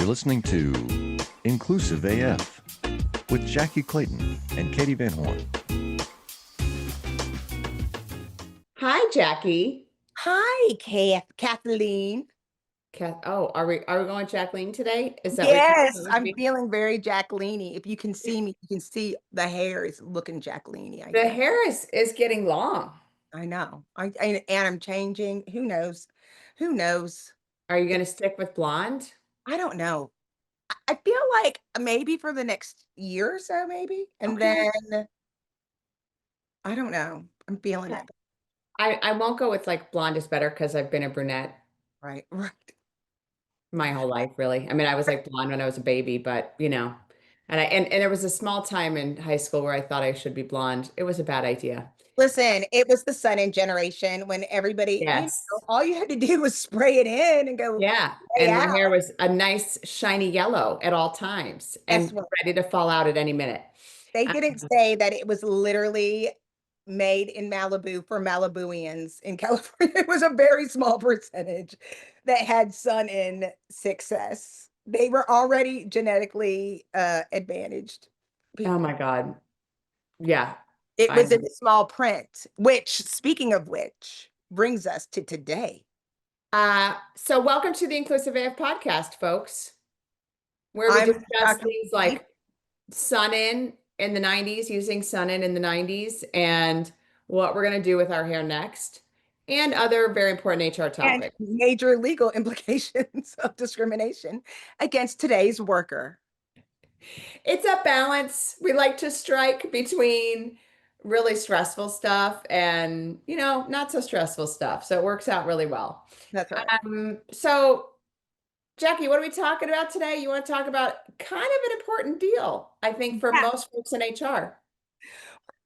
You're listening to Inclusive AF with Jackye Clayton and Katee Van Horn. Hi, Jackye. Hi, Kathleen. Oh, are we going Jacqueline today? Is that what you're Yes, telling I'm me? feeling very Jacqueline-y. If you can see me, you can see the hair is looking Jacqueline-y, I The guess. hair is getting long. I know. And I'm changing. Who knows? Who knows? Are you going to stick with blonde? I don't know. I feel like maybe for the next year or so, maybe. And Okay. then I don't know. I'm feeling Okay. it. I won't go with like blonde is better because I've been a brunette Right, right. my whole life, really. I mean, I was like blonde when I was a baby, but and there was a small time in high school where I thought I should be blonde. It was a bad idea. Listen, it was the Sun-In generation when everybody, Yes. all you had to do was spray it in and go Yeah. way And my out. hair was a nice shiny yellow at all times Guess and what? ready to fall out at any minute. They Uh, didn't say that it was literally made in Malibu for Malibuians in California. It was a very small percentage that had sun-in success. They were already genetically advantaged Oh people. my God. Yeah. It I was in small print, which, speaking of which, brings us to today. so welcome to the Inclusive AF podcast, folks, where we I'm discuss Dr. things like sun in the 90s, using sun in the 90s, and what we're going to do with our hair next, and other very important HR and topics. major legal implications of discrimination against today's worker. It's a balance. We like to strike between really stressful stuff and, not so stressful stuff. So it works out really well. That's right. So Jackye, what are we talking about today? You want to talk about kind of an important deal, I think, for Yeah. most folks in HR.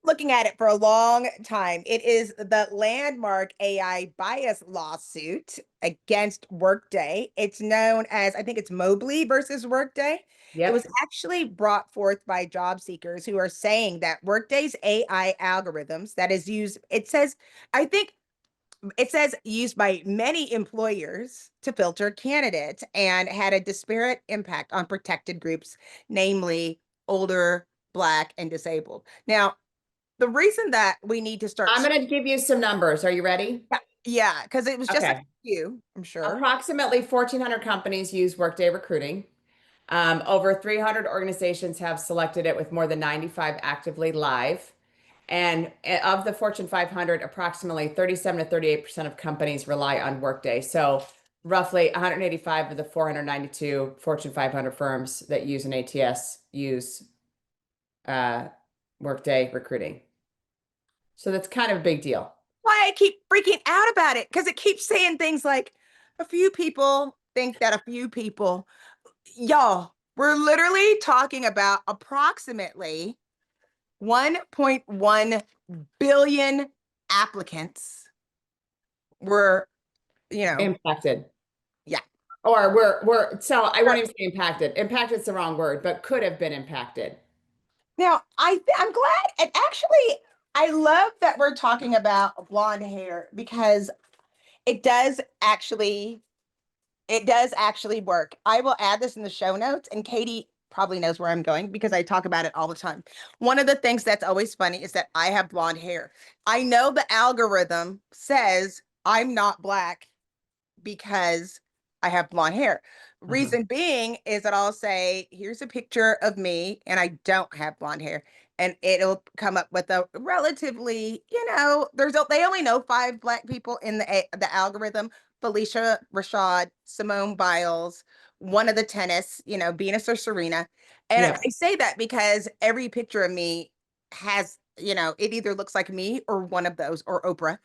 Looking at it for a long time. It is the landmark AI bias lawsuit against Workday. It's known as, I think it's Mobley versus Workday. It was Yep. actually brought forth by job seekers who are saying that Workday's AI algorithms that is used, I think it says used by many employers to filter candidates and had a disparate impact on protected groups, namely older, Black, and disabled. Now, the reason that we need to start, I'm going to give you some numbers. Are you ready? yeah, because it was just a Okay. few, I'm sure. Approximately 1,400 companies use Workday Recruiting. Over 300 organizations have selected it with more than 95 actively live. And of the Fortune 500, approximately 37 to 38% of companies rely on Workday. So roughly 185 of the 492 Fortune 500 firms that use an ATS use Workday recruiting. So that's kind of a big deal. Why I keep freaking out about it, because it keeps saying things like a few people think that a few people, y'all, we're literally talking about approximately 1.1 billion applicants were, Impacted. yeah. Or so I won't even say impacted. Impacted is the wrong word, but could have been impacted. Now, I'm glad, and actually, I love that we're talking about blonde hair because it does actually, it does actually work. I will add this in the show notes, and Katee probably knows where I'm going because I talk about it all the time. One of the things that's always funny is that I have blonde hair. I know the algorithm says I'm not Black because I have blonde hair. Mhm. Reason being is that I'll say, here's a picture of me and I don't have blonde hair. And it'll come up with a relatively, they only know 5 Black people in the algorithm: Felicia Rashad, Simone Biles, one of the tennis, Venus or Serena. And Yep. I say that because every picture of me has, it either looks like me or one of those, or Oprah,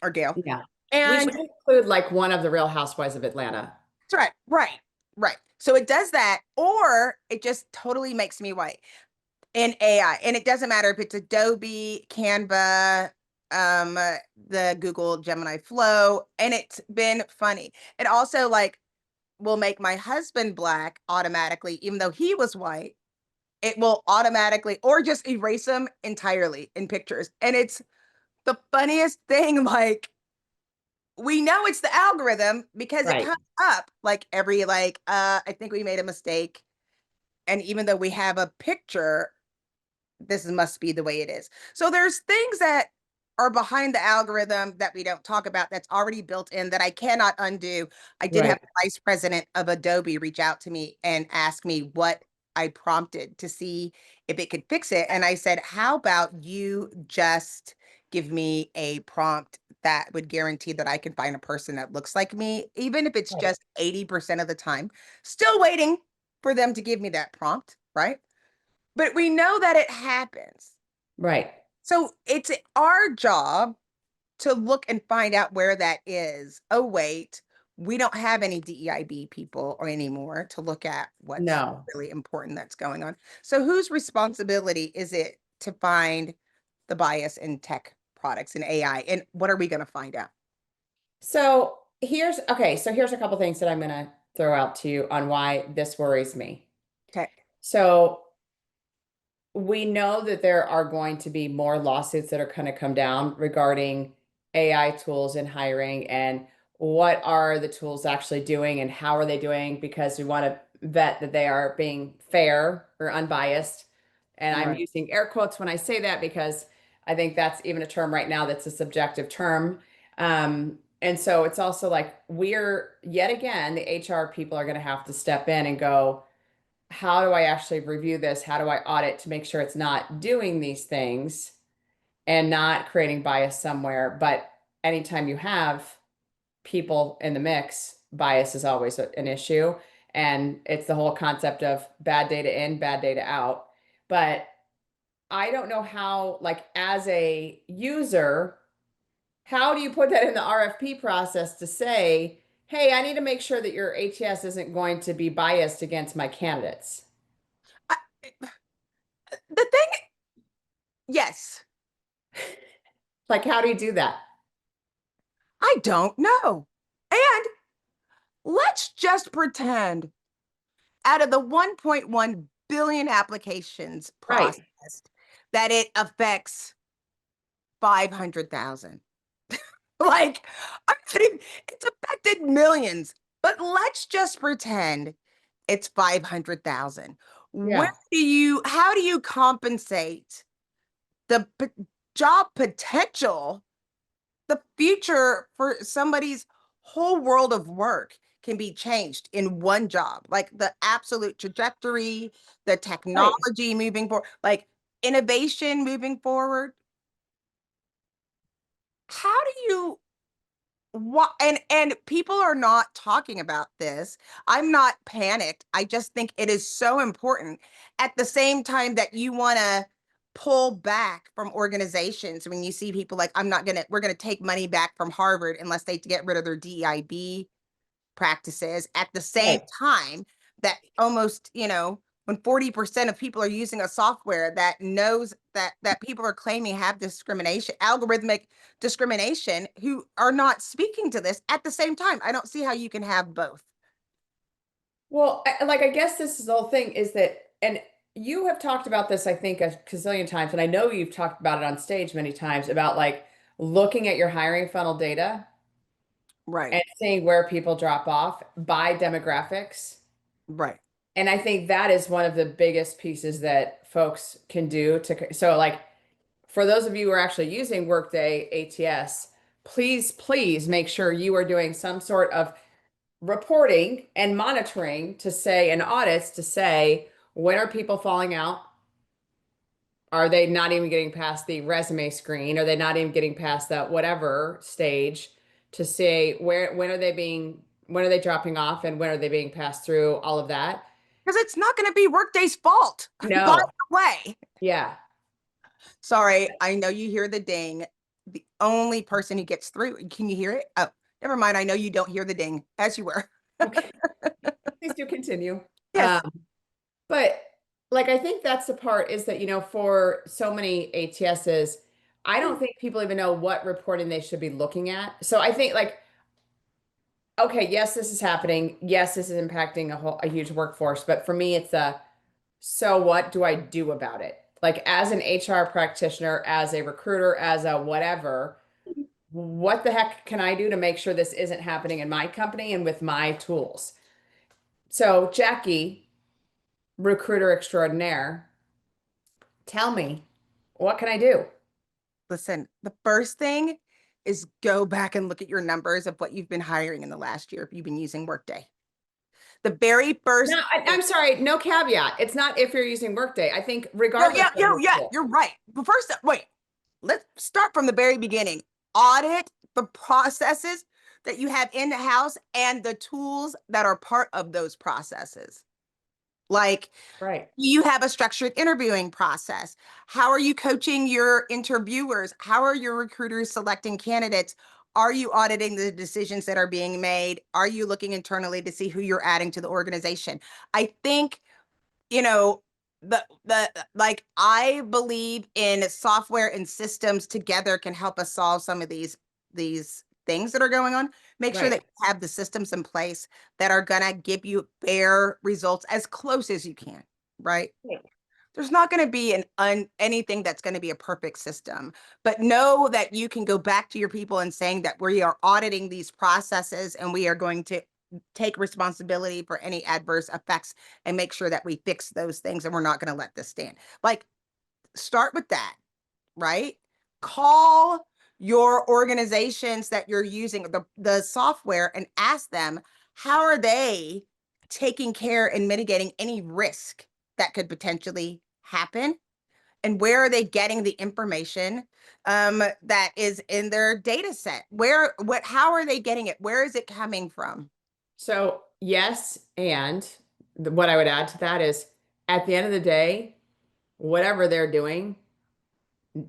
or Gail. Yeah. We And should include like one of the Real Housewives of Atlanta. that's right, right, right. So it does that, or it just totally makes me white in AI. And it doesn't matter if it's Adobe, Canva, the Google Gemini Flow, and it's been funny. It also like will make my husband Black automatically, even though he was white. It will automatically, or just erase him entirely in pictures. And it's the funniest thing, like we know it's the algorithm because it Right. comes up like every I think we made a mistake. And even though we have a picture, must be the way it is. So there's things that are behind the algorithm that we don't talk about that's already built in that I cannot undo. I did have Right. the vice president of Adobe reach out to me and ask me what I prompted to see if it could fix it. And I said, how about you just give me a prompt that would guarantee that I can find a person that looks like me, even if it's Right. just 80% of the time. Still waiting for them to give me that prompt, right? But we know that it happens. Right. So it's our job to look and find out where that is. Oh, wait, we don't have any DEIB people or anymore to look at what's No. really important that's going on. So whose responsibility is it to find the bias in tech products and AI? And what are we going to find out? So here's a couple things that I'm going to throw out to you on why this worries me. Okay. So we know that there are going to be more lawsuits that are going to come down regarding AI tools in hiring and what are the tools actually doing and how are they doing, because we want to vet that they are being fair or unbiased. And I'm Right. using air quotes when I say that because I think that's even a term right now that's a subjective term. And so it's also like we're yet again, the HR people are going to have to step in and go, how do I actually review this? How do I audit to make sure it's not doing these things and not creating bias somewhere? But anytime you have people in the mix, bias is always an issue. And it's the whole concept of bad data in, bad data out. But I don't know how, like, as a user, how do you put that in the RFP process to say, hey, I need to make sure that your ATS isn't going to be biased against my candidates? I, the thing, yes, Like, how do you do that? I don't know. And let's just pretend out of the 1.1 billion applications Right. processed, that it affects 500,000. Like, I'm kidding, it's affected millions, but let's just pretend it's 500,000. Yeah. How do you compensate the job potential, the future for somebody's whole world of work can be changed in one job, like the absolute trajectory, the Right. technology moving forward, like innovation moving forward. How do you what and people are not talking about this. I'm not panicked. I just think it is so important at the same time that you want to pull back from organizations when you see people like we're going to take money back from Harvard unless they get rid of their DEIB practices at the same Right. time that almost, when 40% of people are using a software that knows that people are claiming have discrimination, algorithmic discrimination, who are not speaking to this at the same time. I don't see how you can have both. Well, I guess this is the whole thing is that, and you have talked about this, I think, a gazillion times, and I know you've talked about it on stage many times about like looking at your hiring funnel data Right, and seeing where people drop off by demographics. right. And I think that is one of the biggest pieces that folks can do to, so like for those of you who are actually using Workday ATS, please make sure you are doing some sort of reporting and monitoring to say, and audits to say, when are people falling out? Are they not even getting past the resume screen? Are they not even getting past that whatever stage to say when are they dropping off and when are they being passed through all of that? Because it's not going to be Workday's fault. By No. the way, Yeah. sorry, I know you hear the ding. The only person who gets through, can you hear it? Oh, never mind. I know you don't hear the ding as you were. Okay. Please do continue. Yes. But like I think that's the part is that, for so many ATSs, I don't think people even know what reporting they should be looking at. So I think like, okay, yes, this is happening. Yes, this is impacting a huge workforce. But for me, it's so what do I do about it? Like as an HR practitioner, as a recruiter, as a whatever, what the heck can I do to make sure this isn't happening in my company and with my tools? So, Jackye, recruiter extraordinaire, tell me, what can I do? Listen, the first thing is go back and look at your numbers of what you've been hiring in the last year if you've been using Workday. The very first No, I'm sorry, no caveat. It's not if you're using Workday. I think No, regardless yeah, of yeah, your yeah, tool. you're right. But first, wait, let's start from the very beginning. Audit the processes that you have in the house and the tools that are part of those processes. Like, Right. you have a structured interviewing process. How are you coaching your interviewers? How are your recruiters selecting candidates? Are you auditing the decisions that are being made? Are you looking internally to see who you're adding to the organization? I think you know the like I believe in software and systems together can help us solve some of these things that are going on. Make sure Right. that you have the systems in place that are gonna give you fair results as close as you can, right? Right. There's not going to be anything that's going to be a perfect system, but know that you can go back to your people and saying that we are auditing these processes and we are going to take responsibility for any adverse effects and make sure that we fix those things and we're not going to let this stand. Like, start with that, right? Call your organizations that you're using the software and ask them, how are they taking care and mitigating any risk that could potentially happen? And where are they getting the information that is in their data set? How are they getting it? Where is it coming from? So, yes, and what I would add to that is at the end of the day, whatever they're doing,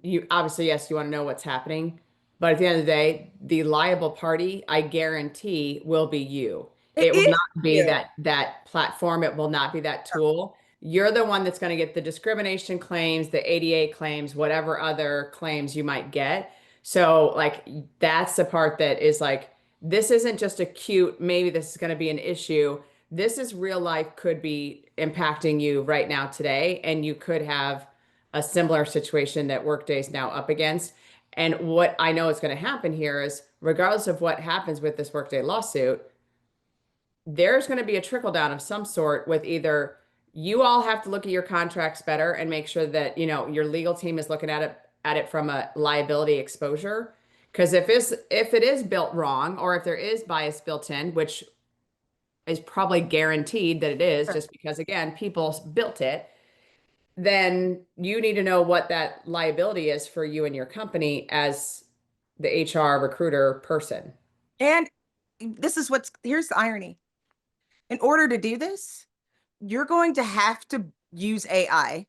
you obviously, yes, you want to know what's happening, but at the end of the day, the liable party, I guarantee, will be you. It It will is not be you. that platform. It will not be that tool. You're the one that's going to get the discrimination claims, the ADA claims, whatever other claims you might get. So, like, that's the part that is like, this isn't just a cute, maybe this is going to be an issue. This is real life, could be impacting you right now today, and you could have a similar situation that Workday is now up against. And what I know is going to happen here is, regardless of what happens with this Workday lawsuit, there's going to be a trickle down of some sort with either you all have to look at your contracts better and make sure that, your legal team is looking at it from a liability exposure. Because if it is built wrong, or if there is bias built in, which is probably guaranteed that it is, just because again, people built it, then you need to know what that liability is for you and your company as the HR recruiter person. And here's the irony. In order to do this, you're going to have to use AI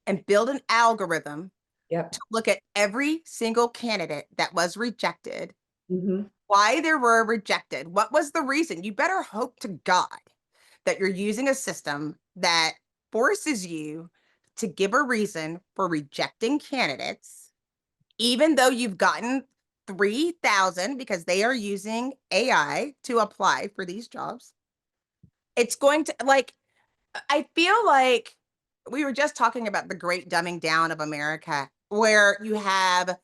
and build an algorithm Yep. to look at every single candidate that was rejected, Mm-hmm. why they were rejected, what was the reason. You better hope to God that you're using a system that forces you to give a reason for rejecting candidates, even though you've gotten 3,000 because they are using AI to apply for these jobs. It's going to I feel like we were just talking about the great dumbing down of America, where you have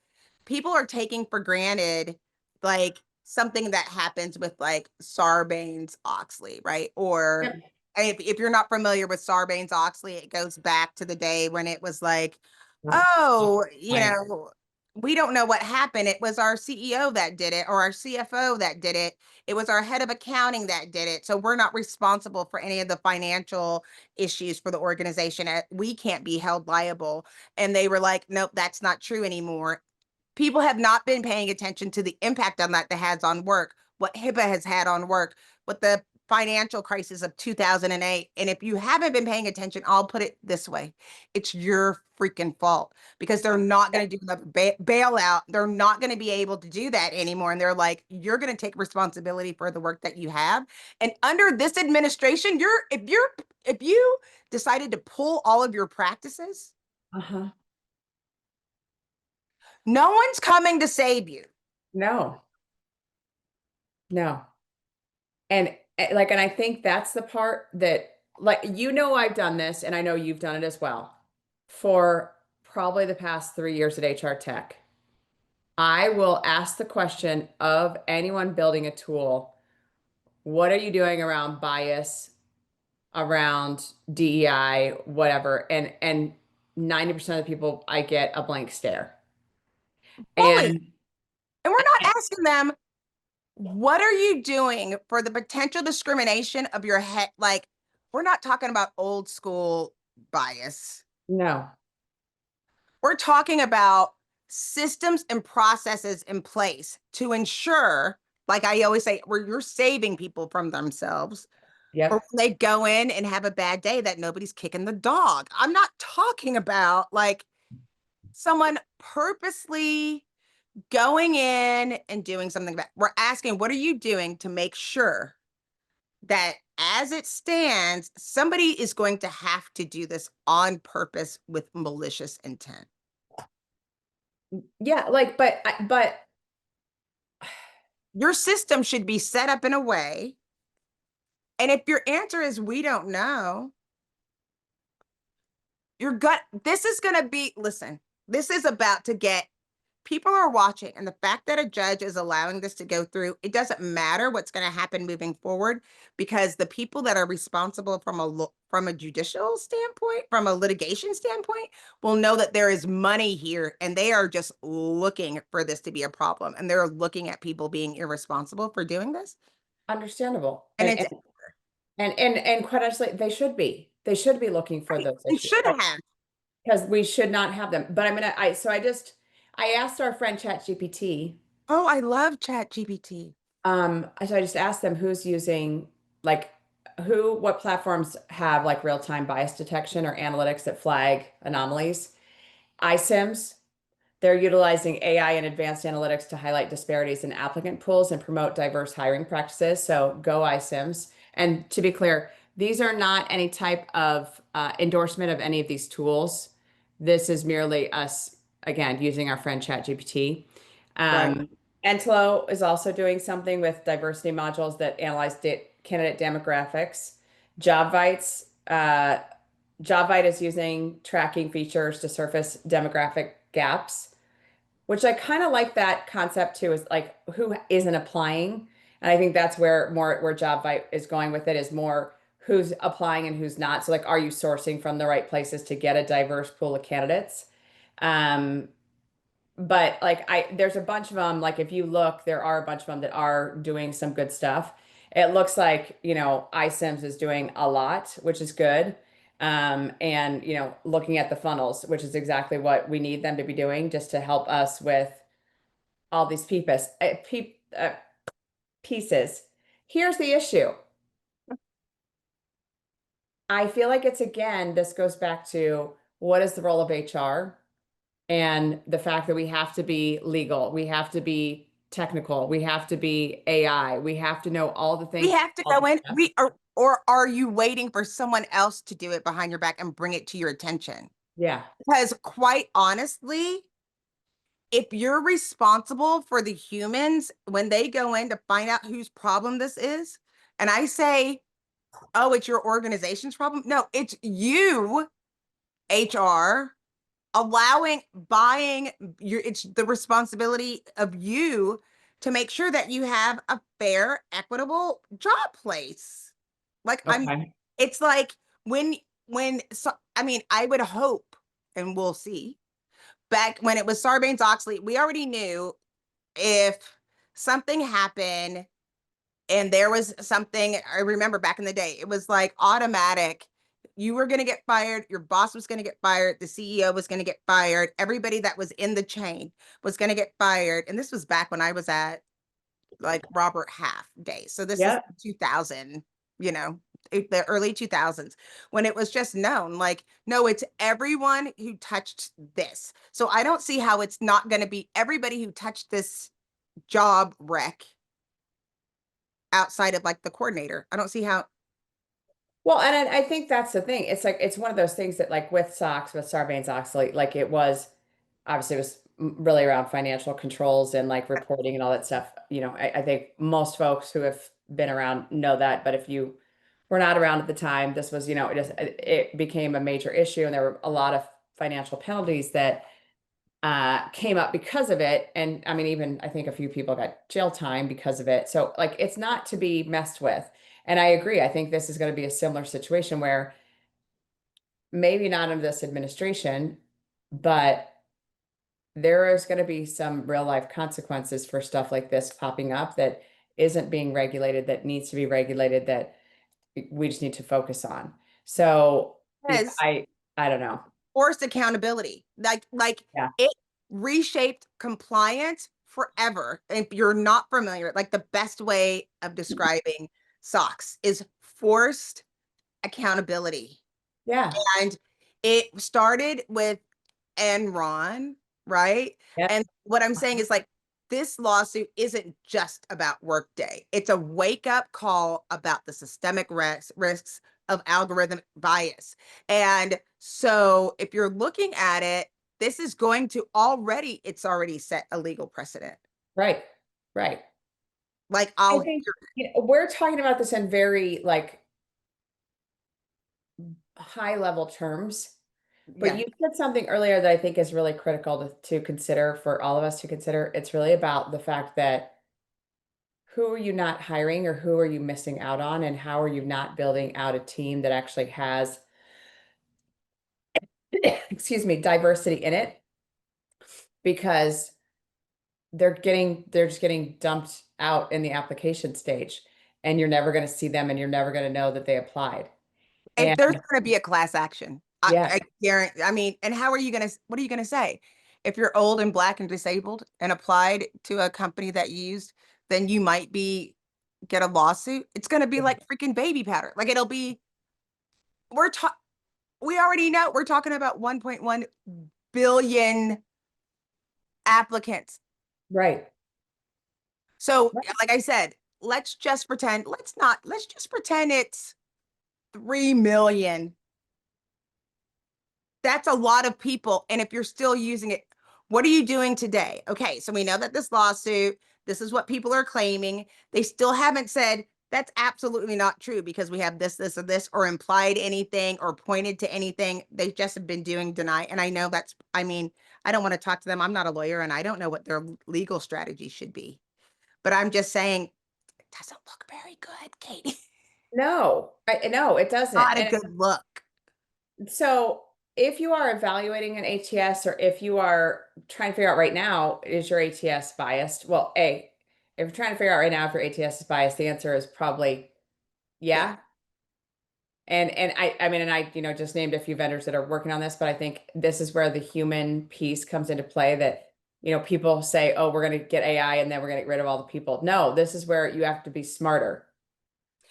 people are taking for granted like something that happens with like Sarbanes-Oxley, right? Or Yep. if you're not familiar with Sarbanes-Oxley, it goes back to the day when it was like, Yep. oh, Right. we don't know what happened. It was our CEO that did it, or our CFO that did it. It was our head of accounting that did it. So we're not responsible for any of the financial issues for the organization. We can't be held liable. And they were like, nope, that's not true anymore. People have not been paying attention to the impact on that has on work, what HIPAA has had on work, what the financial crisis of 2008. And if you haven't been paying attention, I'll put it this way. It's your freaking fault because they're not going to do the bailout. They're not going to be able to do that anymore. And they're like, you're going to take responsibility for the work that you have. And under this administration, if you decided to pull all of your practices, Uh-huh. no one's coming to save you. No, no. And I think that's the part that, like, I've done this, and I know you've done it as well, for probably the past 3 years at HR Tech. I will ask the question of anyone building a tool, what are you doing around bias, around DEI, whatever? And 90% of the people I get a blank stare. Fully. And And we're not asking them, what are you doing for the potential discrimination of your head? Like, we're not talking about old school bias. no. We're talking about systems and processes in place to ensure, like I always say, where you're saving people from themselves, or Yep. when they go in and have a bad day that nobody's kicking the dog. I'm not talking about like someone purposely going in and doing something bad. We're asking, what are you doing to make sure that as it stands, somebody is going to have to do this on purpose with malicious intent? Yeah, like, but Your system should be set up in a way. And if your answer is we don't know, your gut, this is going to be, listen, this is about to get, people are watching. And the fact that a judge is allowing this to go through, it doesn't matter what's going to happen moving forward, because the people that are responsible from a judicial standpoint, from a litigation standpoint, will know that there is money here, and they are just looking for this to be a problem. And they're looking at people being irresponsible for doing this. understandable. And it's, And quite honestly, they should be. They should be looking for those they issues. should have. Because we should not have them. But I asked our friend ChatGPT, Oh, I love Chat GPT. so I just asked them who's using like what platforms have like real-time bias detection or analytics that flag anomalies. iSIMS, they're utilizing AI and advanced analytics to highlight disparities in applicant pools and promote diverse hiring practices. So go iSIMS. And to be clear, these are not any type of endorsement of any of these tools. This is merely us, again, using our friend ChatGPT. Right. Entelo is also doing something with diversity modules that analyze candidate demographics. JobVite's JobVite is using tracking features to surface demographic gaps, which I kind of like that concept too, is like who isn't applying. And I think that's where JobVite is going with it, is more who's applying and who's not. So like, are you sourcing from the right places to get a diverse pool of candidates? Um, but like there's a bunch of them, like if you look, there are a bunch of them that are doing some good stuff. It looks like, iSIMS is doing a lot, which is good. And looking at the funnels, which is exactly what we need them to be doing, just to help us with all these pieces. Here's the issue. I feel like this goes back to what is the role of HR? And the fact that we have to be legal, we have to be technical, we have to be AI, we have to know all the We things. have to all go the in. stuff. We are, or are you waiting for someone else to do it behind your back and bring it to your attention? Yeah. Because quite honestly, if you're responsible for the humans when they go in to find out whose problem this is, and I say, oh, it's your organization's problem. No, it's you, HR, buying it's the responsibility of you to make sure that you have a fair, equitable job place. Like Okay. it's like so, I mean, I would hope, and we'll see. Back when it was Sarbanes-Oxley, we already knew if something happened and there was something, I remember back in the day, it was like automatic. You were going to get fired. Your boss was going to get fired. The CEO was going to get fired. Everybody that was in the chain was going to get fired. And this was back when I was at like Robert Half days. So this is Yeah. 2000, the early 2000s, when it was just known, like, no, it's everyone who touched this. So I don't see how it's not going to be everybody who touched this job wreck outside of like the coordinator. I don't see how. Well, and I think that's the thing. It's like it's one of those things that like with SOX, with Sarbanes-Oxley, like it was obviously it was really around financial controls and like reporting and all that stuff. I think most folks who have been around know that, but if you were not around at the time, this was, it became a major issue, and there were a lot of financial penalties that came up because of it. And I mean, even I think a few people got jail time because of it. So like, it's not to be messed with. And I agree. I think this is going to be a similar situation where maybe not under this administration, but there is going to be some real life consequences for stuff like this popping up that isn't being regulated, that needs to be regulated, that we just need to focus on. So yeah, Yes. I don't know. Forced accountability. Like Yeah. it reshaped compliance forever. If you're not familiar, like the best way of describing SOX is forced accountability. Yeah. And it started with Enron, right? Yeah. And what I'm saying is like this lawsuit isn't just about Workday. It's a wake up call about the systemic risks of algorithmic bias. And so if you're looking at it, this is going to it's already set a legal precedent. Right. Right. Like I think we're talking about this in very like high level terms. But yeah. you said something earlier that I think is really critical to consider for all of us to consider. It's really about the fact that who are you not hiring or who are you missing out on, and how are you not building out a team that actually has, excuse me, diversity in it? Because they're just getting dumped out in the application stage, and you're never going to see them, and you're never going to know that they applied. And And there's going to be a class action. yeah, I guarantee. I mean, and how are you going to, what are you going to say? If you're old and black and disabled and applied to a company that you used, then you might get a lawsuit. It's going to be like freaking baby powder. Like it'll be, we're talking, we already know we're talking about 1.1 billion applicants. right. So, like I said, let's just pretend, let's just pretend it's 3 million. That's a lot of people. And if you're still using it, what are you doing today? Okay, so we know that this lawsuit, this is what people are claiming. They still haven't said that's absolutely not true because we have this, or this, or implied anything or pointed to anything. They just have been doing deny. And I know I mean, I don't want to talk to them. I'm not a lawyer and I don't know what their legal strategy should be. But I'm just saying, it doesn't look very good, Katie. No, no, it doesn't. Not a And good look. so if you are evaluating an ATS, or if you are trying to figure out right now, is your ATS biased? Well, if you're trying to figure out right now if your ATS is biased, the answer is probably yeah. And I mean, and I, just named a few vendors that are working on this, but I think this is where the human piece comes into play that, people say, oh, we're going to get AI and then we're going to get rid of all the people. No, this is where you have to be smarter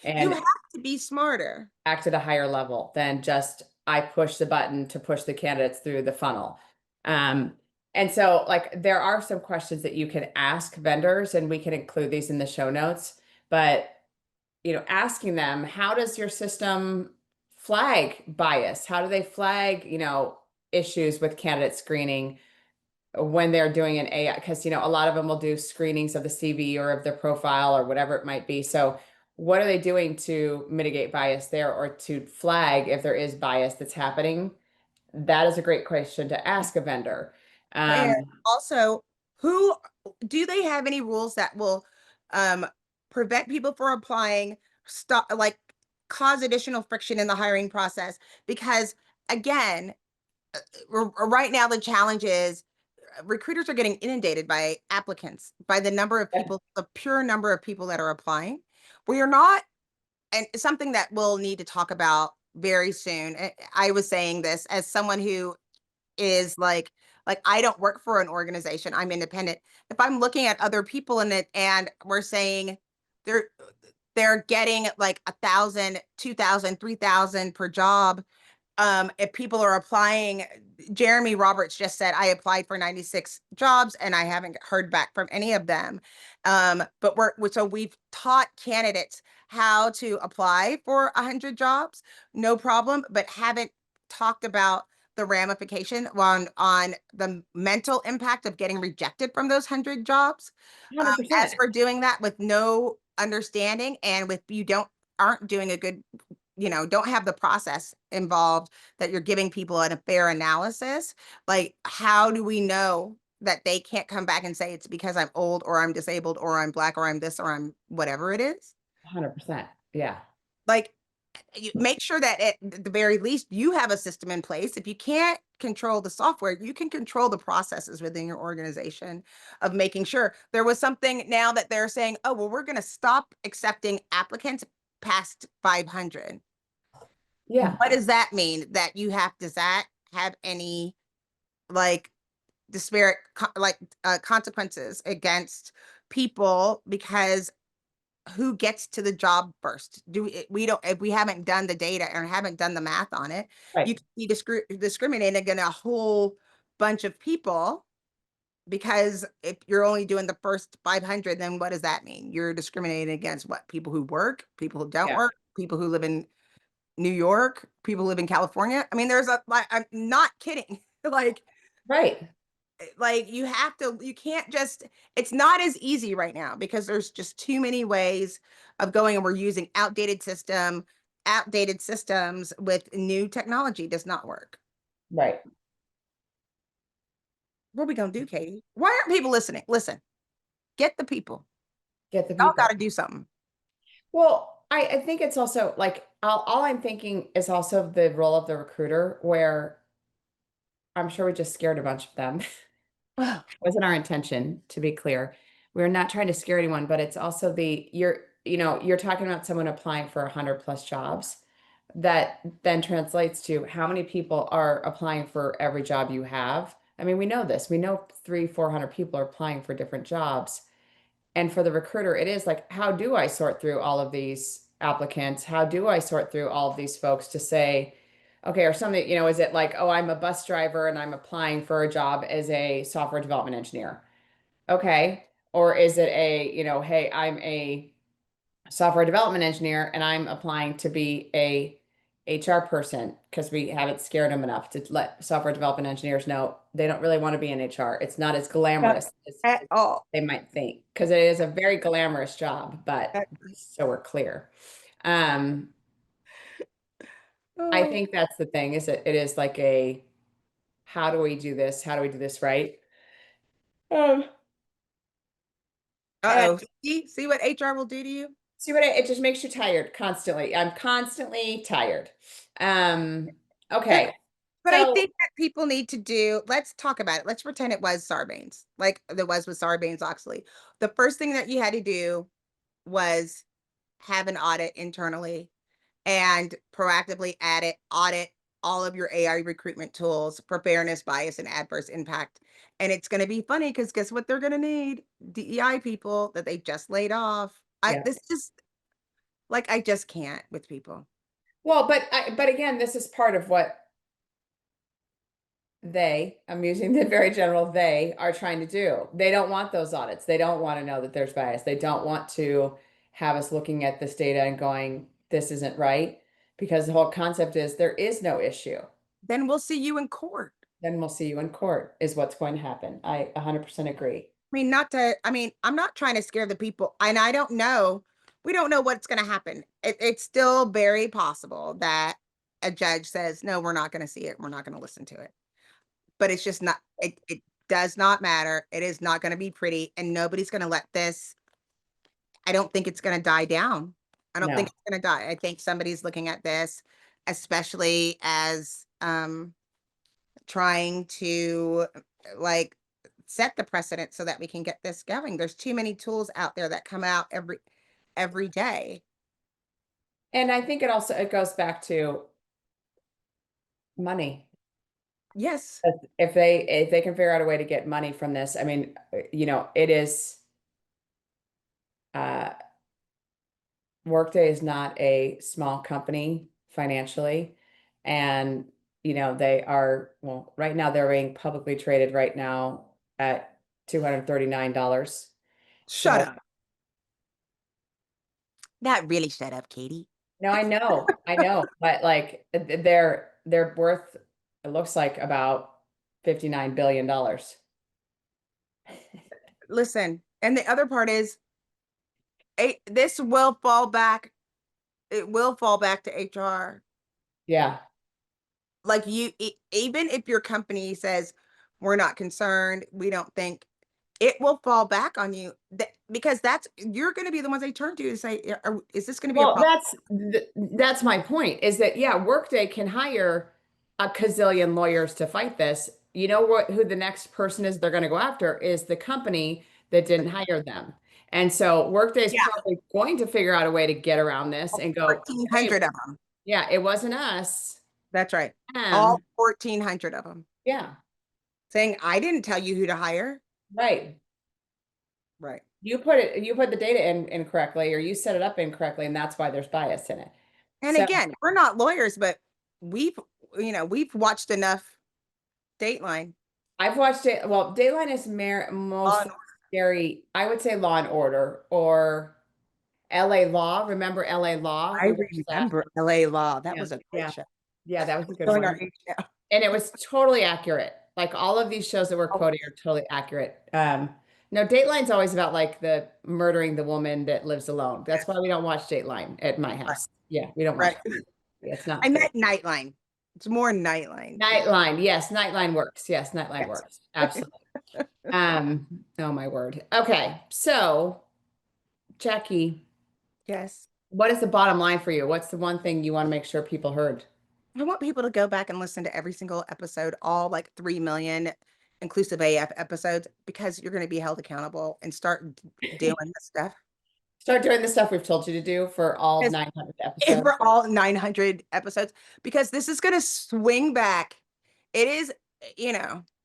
You and have to be smarter. act at a higher level than just I push the button to push the candidates through the funnel. Um, and so like there are some questions that you can ask vendors, and we can include these in the show notes, but asking them, how does your system flag bias? How do they flag, issues with candidate screening when they're doing an AI? Because, a lot of them will do screenings of the CV or of their profile or whatever it might be. So what are they doing to mitigate bias there, or to flag if there is bias that's happening? That is a great question to ask a vendor. And also, who do they have any rules that will prevent people from applying, stop, like cause additional friction in the hiring process? Because again, right now the challenge is recruiters are getting inundated by applicants, by the number of people, the pure number of people that are applying. We are not, and something that we'll need to talk about very soon. I was saying this as someone who is like I don't work for an organization. I'm independent. If I'm looking at other people in it and we're saying they're getting like 1,000, 2,000, 3,000 per job. If people are applying, Jeremy Roberts just said, I applied for 96 jobs and I haven't heard back from any of them. But so we've taught candidates how to apply for 100 jobs, no problem, but haven't talked about the ramification on the mental impact of getting rejected from those 100 jobs. 100%. As we're doing that with no understanding and with aren't doing a good don't have the process involved, that you're giving people a fair analysis, like how do we know that they can't come back and say it's because I'm old or I'm disabled or I'm black or I'm this or I'm whatever it is? 100%. Yeah. Like, you make sure that at the very least you have a system in place. If you can't control the software, you can control the processes within your organization of making sure. There was something now that they're saying, oh, well, we're going to stop accepting applicants past 500. Yeah. What does that mean? That you have, does that have any like disparate consequences against people? Because who gets to the job first? We don't, if we haven't done the data or haven't done the math on it, you Right. can be discriminating against a whole bunch of people. Because if you're only doing the first 500, then what does that mean? You're discriminating against what? People who work, people who don't Yeah. work, people who live in New York, people who live in California. I mean, there's like, I'm not kidding. like, Right. you have to, you can't just, it's not as easy right now because there's just too many ways of going, and we're using outdated systems with new technology does not work. Right. What are we going to do, Katie? Why aren't people listening? Listen, get the people. Get the Y'all got people. to do something. Well, I think it's also like all I'm thinking is also the role of the recruiter, where I'm sure we just scared a bunch of them. Wasn't our intention, to be clear. We're not trying to scare anyone, but it's also you're talking about someone applying for 100 plus jobs. That then translates to how many people are applying for every job you have. I mean, we know this. We know 400 people are applying for different jobs. And for the recruiter, it is like, how do I sort through all of these applicants? How do I sort through all of these folks to say, okay, or something, is it like, oh, I'm a bus driver and I'm applying for a job as a software development engineer? Okay. Or is it hey, I'm a software development engineer and I'm applying to be a HR person because we haven't scared them enough to let software development engineers know they don't really want to be in HR. It's not as Not glamorous as at all. they might think, because it is a very glamorous job, but so we're clear. Um, I Oh, think that's the thing, is it is like a, how do we do this? How do we do this right? Um, and uh-oh. See what HR will do to you? see what it just makes you tired constantly. I'm constantly tired. But Okay. but I So think that people need to do, let's talk about it. Let's pretend it was Sarbanes, like it was with Sarbanes-Oxley. The first thing that you had to do was have an audit internally and proactively audit all of your AI recruitment tools for fairness, bias, and adverse impact. And it's going to be funny because guess what they're going to need? DEI people that they just laid off. yeah. This is like, I just can't with people. Well, but again, this is part of what I'm using the very general they are trying to do. They don't want those audits. They don't want to know that there's bias. They don't want to have us looking at this data and going, this isn't right. Because the whole concept is there is no issue. Then we'll see you in court. Then we'll see you in court, is what's going to happen. I 100% agree. I'm not trying to scare the people, and I don't know. We don't know what's going to happen. It's still very possible that a judge says, no, we're not going to see it. We're not going to listen to it. But it's just not, it does not matter. It is not going to be pretty, and nobody's going to let this, I don't think it's going to die down. I don't think No. it's going to die. I think somebody's looking at this, especially as trying to like set the precedent so that we can get this going. There's too many tools out there that come out every day. And I think it goes back to money. Yes. If they can figure out a way to get money from this, I mean, it is Workday is not a small company financially. And, they are, well, right now they're being publicly traded right now at $239. Shut So, up. Not really shut up, Katie. no, I know, but like they're worth, it looks like about $59 billion. Listen, and the other part is this will fall back it will fall back to HR. Yeah. Like even if your company says, we're not concerned, we don't think, it will fall back on you because you're going to be the ones they turn to say, is this going to be a Well, problem? that's my point is that, yeah, Workday can hire a gazillion lawyers to fight this. You know who the next person is they're going to go after is the company that didn't hire them. And so Workday is Yeah. probably going to figure out a way to get around this and go, 1,400 hey, of them. yeah, it wasn't us. That's right. All Um, 1,400 of them yeah, saying, I didn't tell you who to hire. right. Right. You put the data in incorrectly, or you set it up incorrectly, and that's why there's bias in it. And So again, we're not lawyers, but we've watched enough Dateline. I've watched it. Well, Dayline is most scary. I would say Law and Order or LA Law. Remember LA Law? I We watched that. remember LA Law. That Yeah, was a great yeah, show. yeah. That was a good Showing one, our age now. and it was totally accurate. Like all of these shows that we're Oh. quoting are totally accurate. No, Dateline's always about like the murdering the woman that lives alone. That's why we don't watch Dateline at my house. Yeah, we don't watch. Right. It. It's not I good. meant Nightline. It's more Nightline. Nightline. Yes, Nightline works. Yes, Nightline Yes. works. Absolutely. Oh my word. Okay. So, Jackye, Yes. what is the bottom line for you? What's the one thing you want to make sure people heard? I want people to go back and listen to every single episode, all like 3 million inclusive AF episodes, because you're going to be held accountable and start doing this stuff. Start doing the stuff we've told you to do for all Yes. 900 episodes. For all 900 episodes, because this is going to swing back. It is,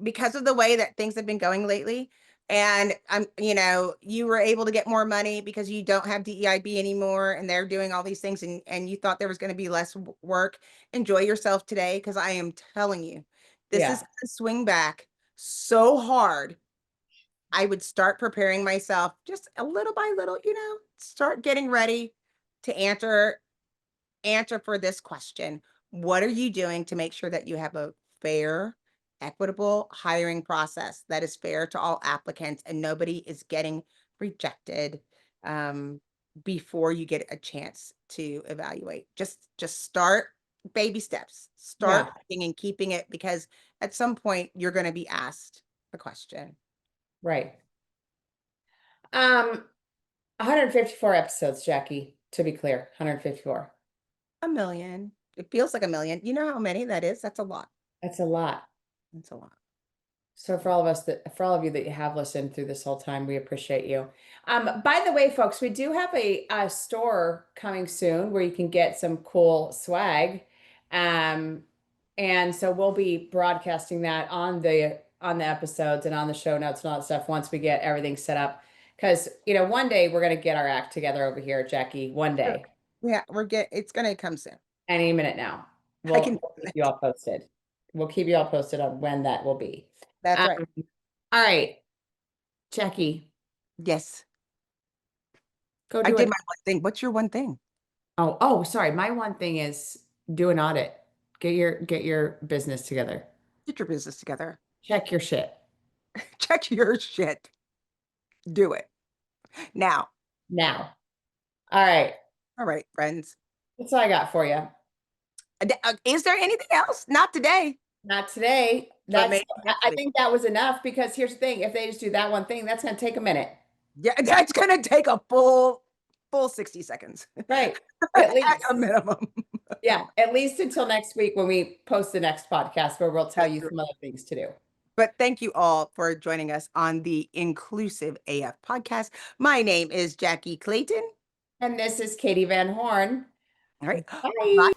because of the way that things have been going lately. And you were able to get more money because you don't have DEIB anymore and they're doing all these things, and you thought there was going to be less work. Enjoy yourself today, because I am telling you, this Yeah. is going to swing back so hard. I would start preparing myself just a little by little, start getting ready to answer for this question. What are you doing to make sure that you have a fair, equitable hiring process that is fair to all applicants and nobody is getting rejected before you get a chance to evaluate? Just start baby steps. Start thinking and keeping it, because at some point you're going to be asked a question. Right. 154 episodes, Jackye, to be clear, 154. A million. It feels like a million. You know how many that is? That's a lot. That's a lot. That's a lot. So for all of you that you have listened through this whole time, we appreciate you. By the way, folks, we do have a store coming soon where you can get some cool swag. And so we'll be broadcasting that on the episodes and on the show notes and all that stuff once we get everything set up. Because, one day we're going to get our act together over here, Jackye. One day. Yeah, it's going to come soon. Any minute now. We'll keep you all posted. We'll keep you all posted on when that will be. That's right. All right, Jackye. Yes. Go I do did it. my one thing. What's your one thing? Oh, sorry. My one thing is do an audit. Get your business together. Get your business together. Check your shit. Check your shit. Do it. Now. All right. All right, friends. That's all I got for you. Is there anything else? Not today. Not today. I think that was enough, because here's the thing. If they just do that one thing, that's going to take a minute. Yeah, that's going to take a full 60 seconds. Right. At least. At a minimum. Yeah. At least until next week when we post the next podcast, where we'll tell you some other things to do. But thank you all for joining us on the Inclusive AF podcast. My name is Jackye Clayton. And this is Katee Van Horn. All right. Bye. Bye.